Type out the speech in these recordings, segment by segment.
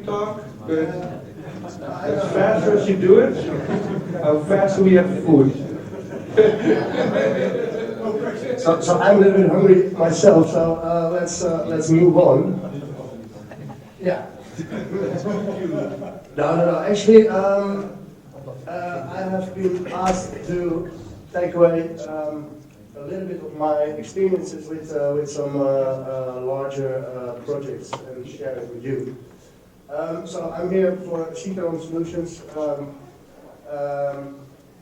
talk, but as fast as you do it, how fast we have food. So I'm a little bit hungry myself, so let's move on. Yeah. No. Actually, I have been asked to take away a little bit of my experiences with some larger projects and share it with you. So I'm here for Ekahau Solutions,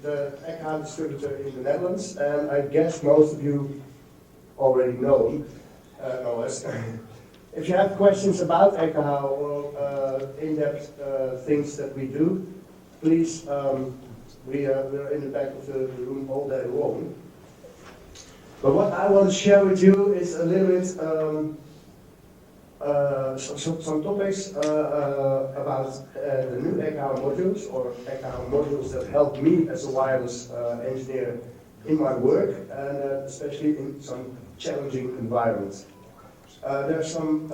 the Ekahau distributor in the Netherlands, and I guess most of you already know us. If you have questions about Ekahau or in-depth things that we do, please, we're in the back of the room all day long. But what I want to share with you is a little bit some topics about the new Ekahau modules, or Ekahau modules that help me as a wireless engineer in my work, and especially in some challenging environments. There are some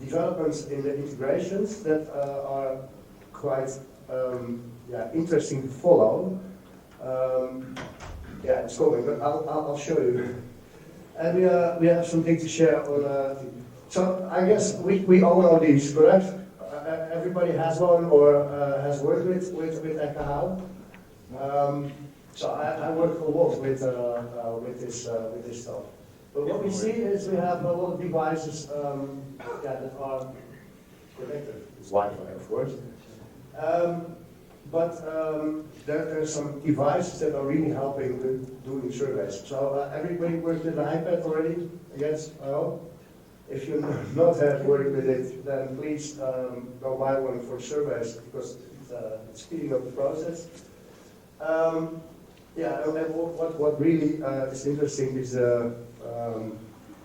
developments in the integrations that are quite interesting to follow. Yeah, it's coming, but I'll show you. And we have something to share on. So I guess we all know these, correct? Everybody has one or has worked with Ekahau. So I work a lot with this stuff. But what we see is we have a lot of devices that are connected. It's Wi-Fi, of course. But there are some devices that are really helping with doing surveys. So everybody worked with an iPad already? Yes? Oh. If you not have worked with it, then please go buy one for surveys, because it's speeding up the process. Yeah, and what really is interesting is the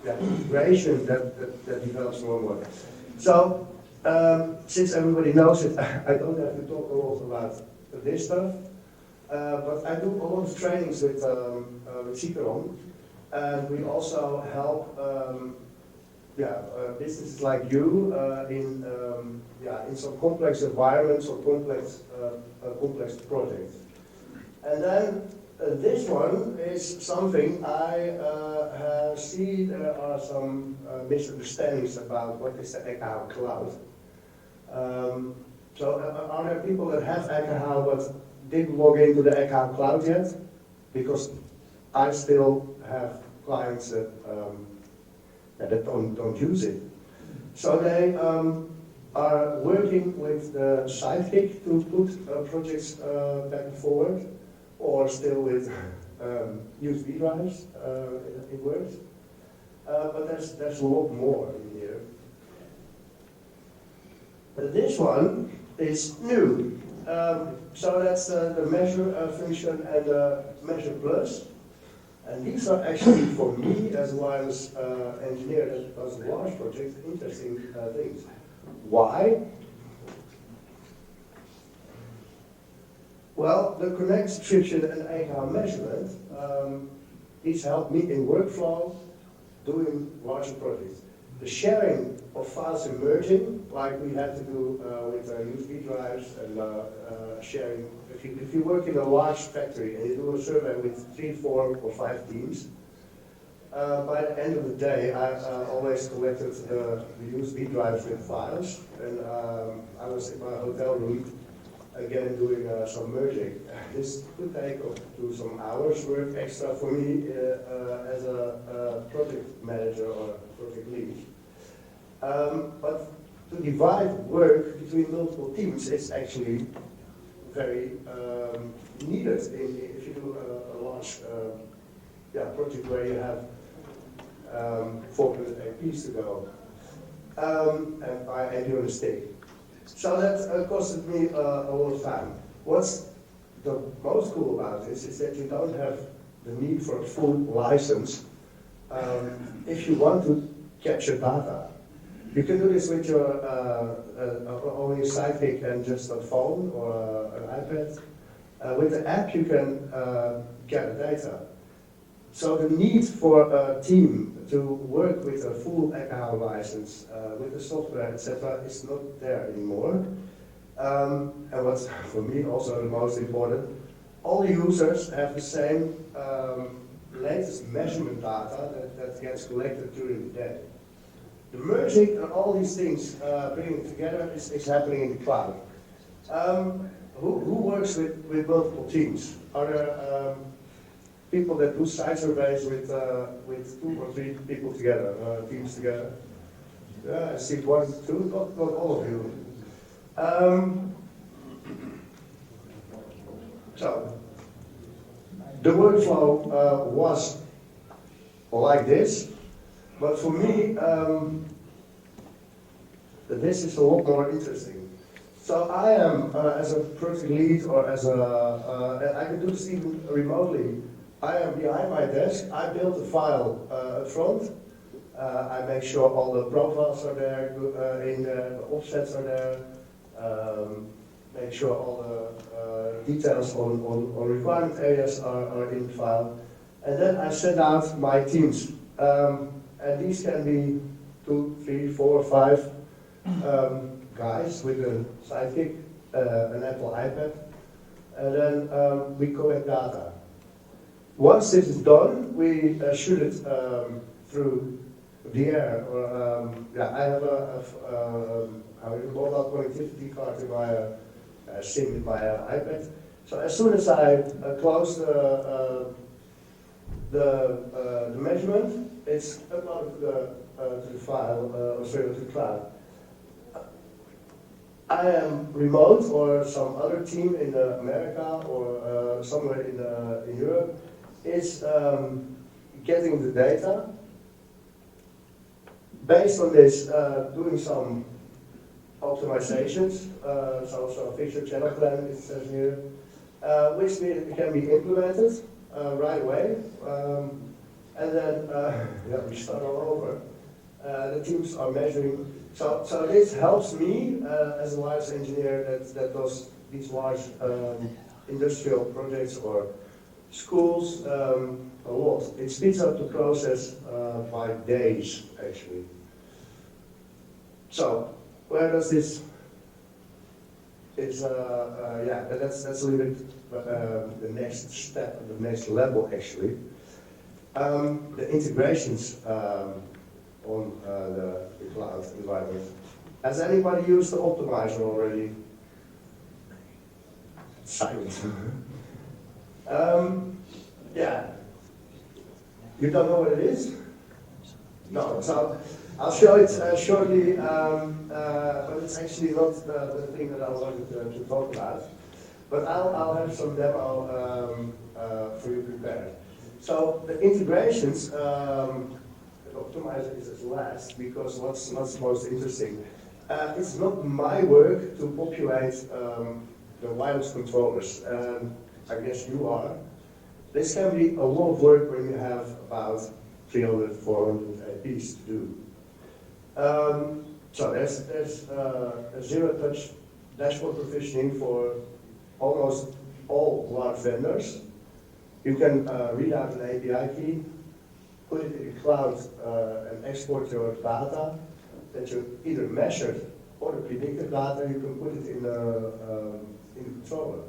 integration that develops more and more. So, since everybody knows it, I don't have to talk a lot about this stuff, but I do a lot of trainings with Ekahau, and we also help businesses like you in some complex environments or complex projects. And then this one is something I see there are some misunderstandings about what is the Ekahau cloud. So are there people that have Ekahau but didn't log into the Ekahau cloud yet? Because I still have clients that don't use it. So they are working with the sidekick to put projects back and forward, or still with USB drives, it works. But there's a lot more in here. This one is new. So that's the measure function and the measure plus. And these are actually, for me as a wireless engineer that does a large project, interesting things. Why? Well, the connect, subscription, and Ekahau measurement, these help me in workflow doing larger projects. The sharing of files emerging, like we had to do with USB drives and sharing. If you work in a large factory and you do a survey with 3, 4, or 5 teams, by the end of the day, I always collected the USB drives with files, and I was in my hotel room again doing some merging. This could take up to some hours work extra for me as a project manager or project lead. But to divide work between multiple teams is actually very needed if you do a large project where you have 400 APs to go, and I do a mistake. So that costed me a lot of time. What's the most cool about this is that you don't have the need for a full license if you want to capture data. You can do this with your only sidekick and just a phone or an iPad. With the app, you can gather data. So the need for a team to work with a full Ekahau license, with the software, etc., is not there anymore. And what's for me also the most important, all users have the same latest measurement data that gets collected during the day. The merging and all these things, bringing it together, is happening in the cloud. Who works with multiple teams? Are there people that do site surveys with 2 or 3 people together, teams together? Yeah, I see 1, 2, not all of you. So, the workflow was like this, but for me, this is a lot more interesting. So I am, as a project lead or as I can do this even remotely, I am behind my desk, I build the file up front, I make sure all the profiles are there, the offsets are there, make sure all the details on requirement areas are in the file, and then I set out my teams. And these can be 2, 3, 4, 5 guys with a sidekick, an Apple iPad, and then we collect data. Once this is done, we shoot it through the air. Or, I have a mobile connectivity card in my SIM in my iPad. So as soon as I close the measurement, it's uploaded to the file, or sorry, to the cloud. I am remote, or some other team in America, or somewhere in Europe, is getting the data. Based on this, doing some optimizations, so fixture channel plan, it says here, which can be implemented right away. And then we start all over. The teams are measuring. So this helps me as a wireless engineer that does these large industrial projects or schools a lot. It speeds up the process by days, actually. So where does this? It's that's a little bit the next step, the next level, actually. The integrations on the cloud environment. Has anybody used the optimizer already? Silent. Yeah. You don't know what it is? No. So I'll show it shortly, but it's actually not the thing that I wanted to talk about. But I'll have some demo for you prepared. So the integrations, the optimizer is at last, because what's most interesting, it's not my work to populate the wireless controllers. I guess you are. This can be a lot of work when you have about 300, 400 APs to do. So there's a zero-touch dashboard provisioning for almost all large vendors. You can read out an API key, put it in the cloud, and export your data that you either measured or the predicted data. You can put it in the controller.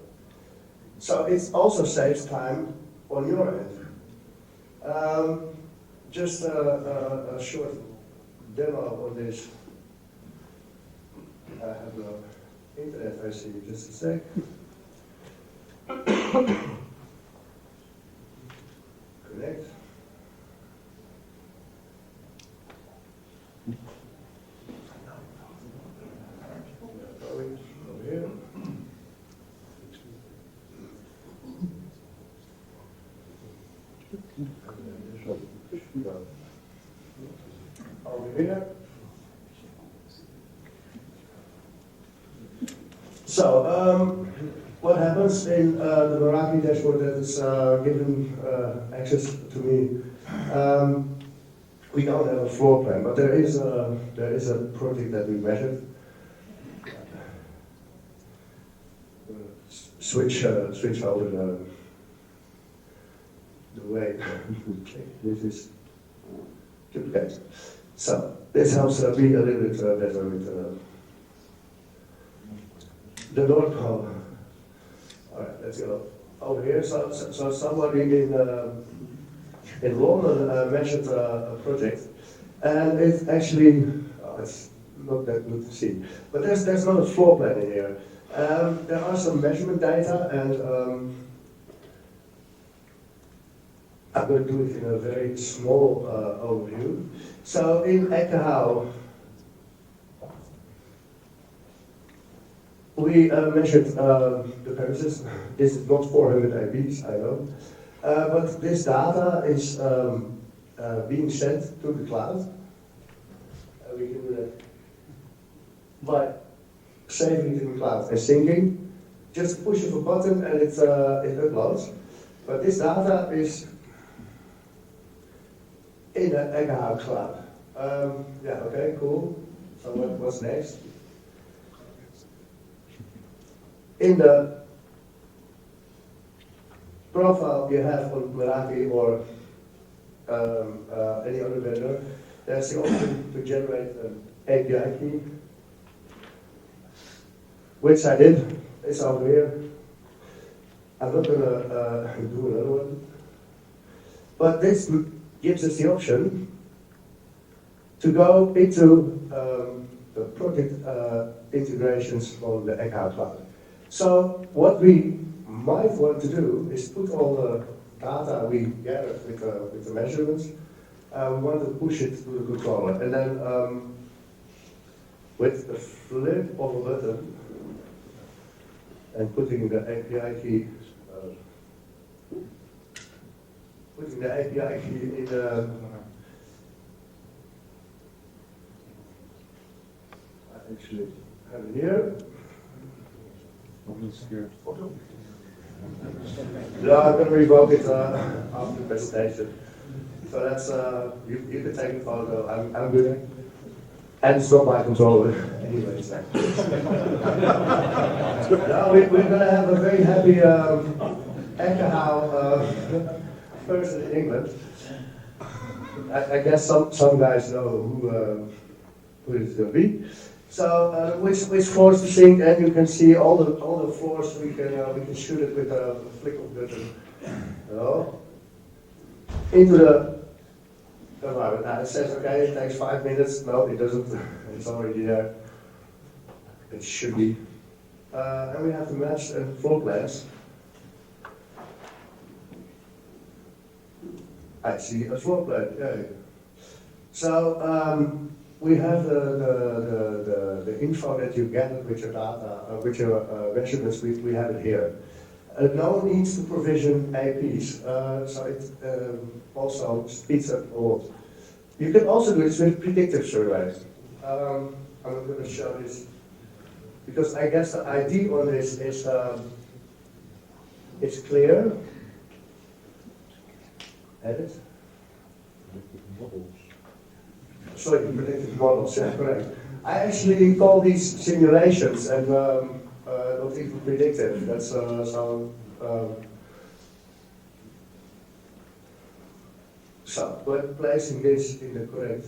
So it also saves time on your end. Just a short demo on this. I have no internet, I see. Just a sec. Connect. Over here. Over here. So, what happens in the Meraki dashboard that is given access to me? We don't have a floor plan, but there is a project that we measured. Switch over the way. This is duplicate. So this helps me a little bit better with the North Pole. All right, let's go over here. So somebody in London measured a project, and it's actually it's not that good to see. But there's not a floor plan in here. There are some measurement data, and I'm going to do it in a very small overview. So in Ekahau, we measured the premises. This is not 400 IPs, I know. But this data is being sent to the cloud. We can do that by saving it in the cloud and syncing. Just push of a button and it uploads. But this data is in the Ekahau cloud. Yeah, okay, cool. So what's next? In the profile you have on Meraki or any other vendor, there's the option to generate an API key, which I did. It's over here. I'm not going to do another one. But this gives us the option to go into the project integrations on the Ekahau cloud. So what we might want to do is put all the data we gathered with the measurements, we want to push it to the controller. And then with the flip of a button and putting the API key in the I actually have it here. No, I'm going to revoke it after the presentation. So that's, you can take a photo, I'm good. And it's not my controller, anyways. No, we're going to have a very happy Ekahau person in England. I guess some guys know who it's going to be. So which floors to sync, and you can see all the floors. We can shoot it with a flick of the button. Into the environment. Now it says okay, it takes 5 minutes. No, it doesn't. It's already there. It should be. And we have to match the floor plans. I see a floor plan. Okay. So. We have the info that you gathered with your data, with your measurements, we have it here. No one needs to provision APs, so it also speeds up a lot. You can also do this with predictive surveys. I'm not going to show this, because I guess the idea on this is it's clear. Edit. Sorry, predictive models, yeah, correct. I actually call these simulations and not even predictive. That's so placing this in the correct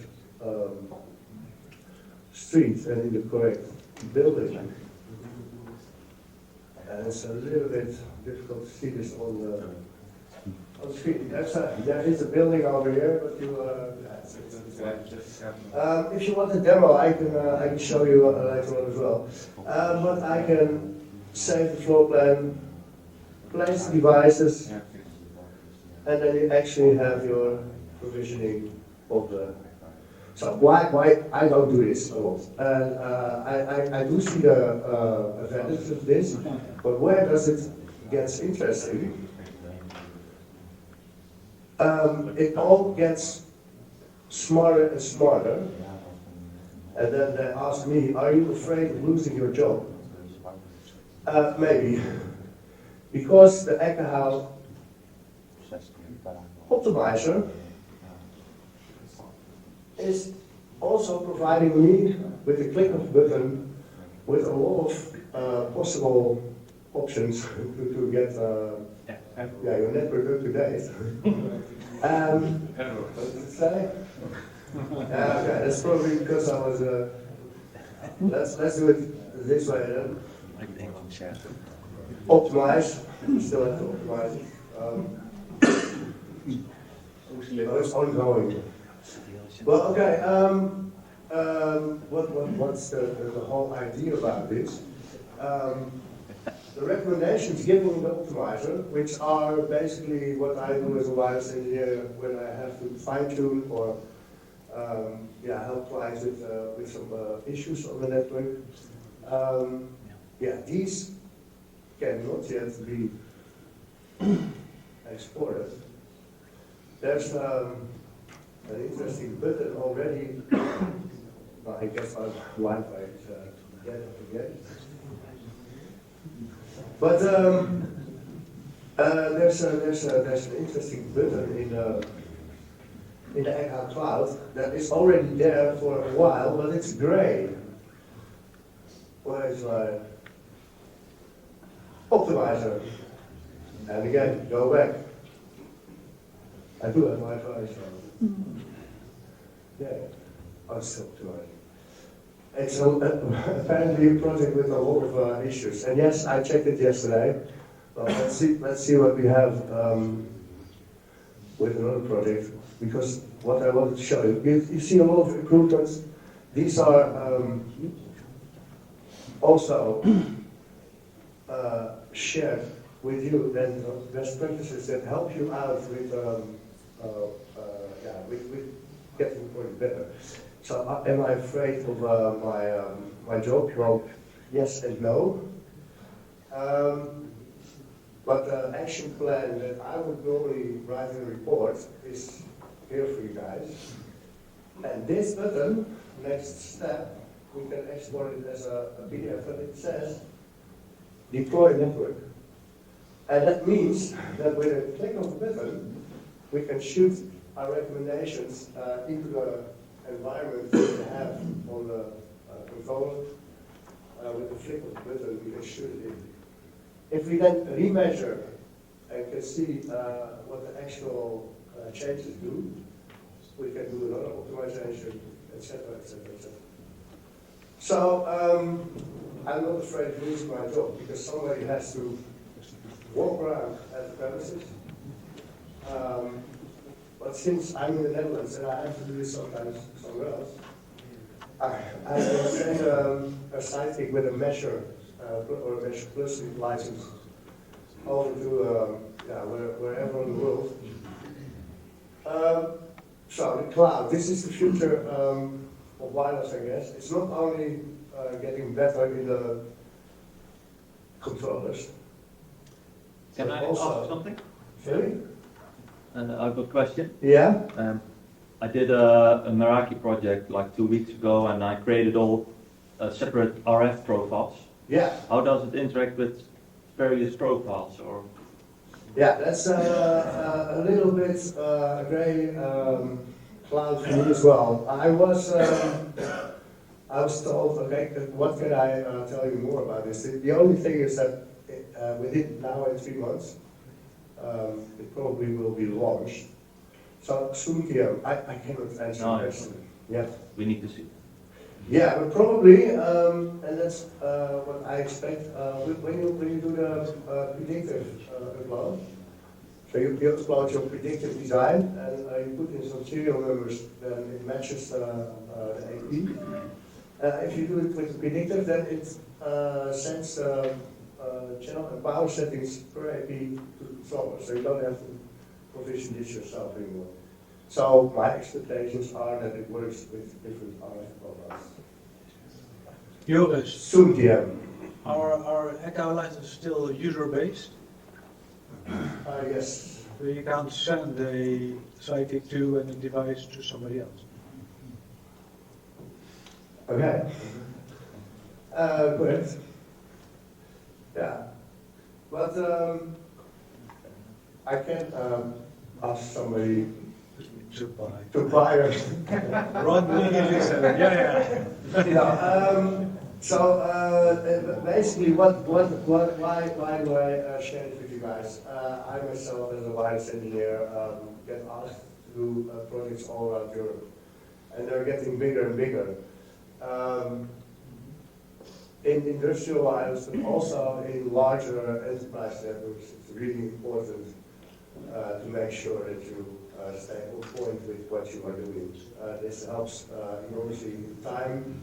street and in the correct building. And it's a little bit difficult to see this on the screen. There is a building over here, but you. If you want a demo, I can show you later on as well. But I can save the floor plan, place the devices, and then you actually have your provisioning of the. So why I don't do this a lot, and I do see the advantage of this, but where does it get interesting? It all gets smarter and smarter, and then they ask me, are you afraid of losing your job? Maybe. Because the Ekahau optimizer is also providing me with a click of a button with a lot of possible options to get Yeah, your network up to date. What did it say? Okay, that's probably because I was. Let's do it this way then. Optimize. We still have to optimize it. It's ongoing. Well, okay. What's the whole idea about this? The recommendations given the optimizer, which are basically what I do as a wireless engineer when I have to fine-tune or help clients with some issues on the network. These cannot yet be exported. There's an interesting button already. Well, I guess my Wi-Fi is dead again. But there's an interesting button in the Ekahau cloud that is already there for a while, but it's gray. Where is my optimizer? And again, go back. I do have Wi-Fi, so yeah, I'm still optimizing. It's apparently a project with a lot of issues. And yes, I checked it yesterday. Well, let's see what we have with another project. Because what I wanted to show you, you see a lot of improvements. These are also shared with you, then best practices that help you out with getting the project better. So am I afraid of my job? Well, yes and no. But the action plan that I would normally write in a report is here for you guys. And this button, next step, we can export it as a PDF, and it says deploy network. And that means that with a click of the button, we can shoot our recommendations into the environment that we have on the controller. With the flick of the button, we can shoot it in. If we then remeasure and can see what the actual changes do, we can do another optimization, etc., etc., etc. So I'm not afraid of losing my job because somebody has to walk around at the premises. But since I'm in the Netherlands and I have to do this sometimes somewhere else, I can send a sidekick with a Measure or a Measure Plus license over to wherever in the world. So the cloud, this is the future of wireless, I guess. It's not only getting better in the controllers. Can I ask something? Sorry? I've got a question. Yeah? I did a Meraki project like 2 weeks ago, and I created all separate RF profiles. Yeah. How does it interact with various profiles? Or Yeah, that's a little bit gray cloud for me as well. I was told, okay, what can I tell you more about this? The only thing is that within now in 3 months, it probably will be launched. So soon here, I cannot answer the question yet. we need to see. Yeah, but probably, and that's what I expect, when you do the predictive upload, so you upload your predictive design and you put in some serial numbers, then it matches the AP. If you do it with predictive, then it sends channel and power settings per AP to the controller, so you don't have to provision this yourself anymore. So my expectations are that it works with different RF profiles. Joris, Soon, DM. our Ekahau license is still user-based, Yes. so you can't send a sidekick to and a device to somebody else. Okay. Good. Yeah. But I can ask somebody To buy. to buy a Run immediately, yeah. yeah, So basically, why do I share it with you guys? I myself, as a wireless engineer, get asked to do projects all around Europe, and they're getting bigger and bigger. In industrial wireless, but also in larger enterprise networks, it's really important to make sure that you stay on point with what you are doing. This helps enormously in time,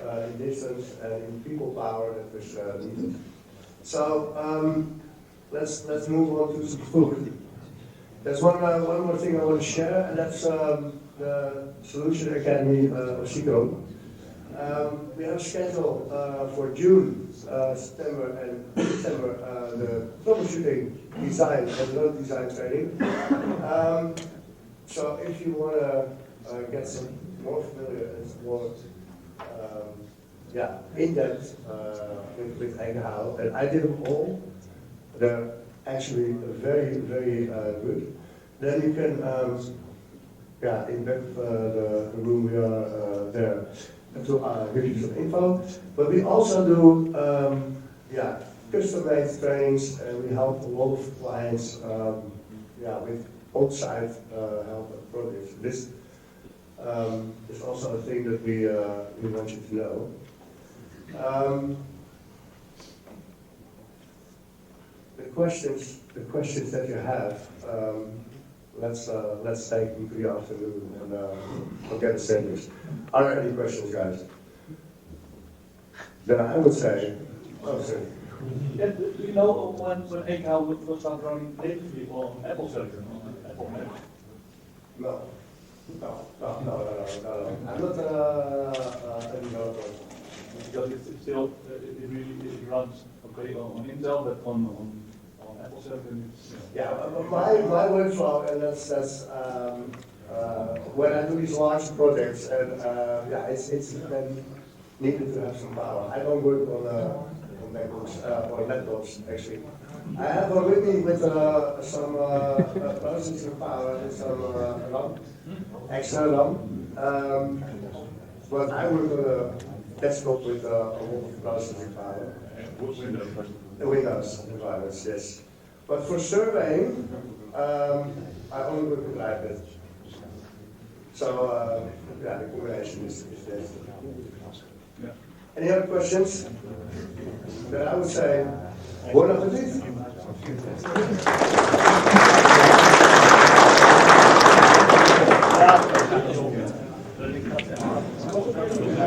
in distance, and in people power that is needed. So let's move on to some food. There's one more thing I want to share, and that's the Solution Academy Chico. We have a schedule for June, September, and December, the troubleshooting design and load design training. So if you want to get some more familiar and more in depth with Ekahau, and I did them all, they're actually very, very good. Then you can, in the room we are there to give you some info. But we also do, custom-made trainings, and we help a lot of clients, with on-site help and projects. This is also a thing that we want you to know. The questions that you have, let's take them to the afternoon and we'll get a sandwich. Are there any questions, guys? Then I would say, sorry. Yeah, do you know when Ekahau will start running natively on Apple Silicon? On Apple Mac? No. I'm not a developer. Because it's still, it really runs okay on Intel, but on Apple Silicon it's... Yeah, my workflow, and that's when I do these large projects, and it's then needed to have some power. I don't work on MacBooks or laptops actually. I have one with me with some processing power and some RAM, extra RAM. But I work on a desktop with a lot of processing power. Windows environments, yes. But for surveying, I only work with iPad. So the combination is there. Yeah. Any other questions? Then I would say, bon appetit.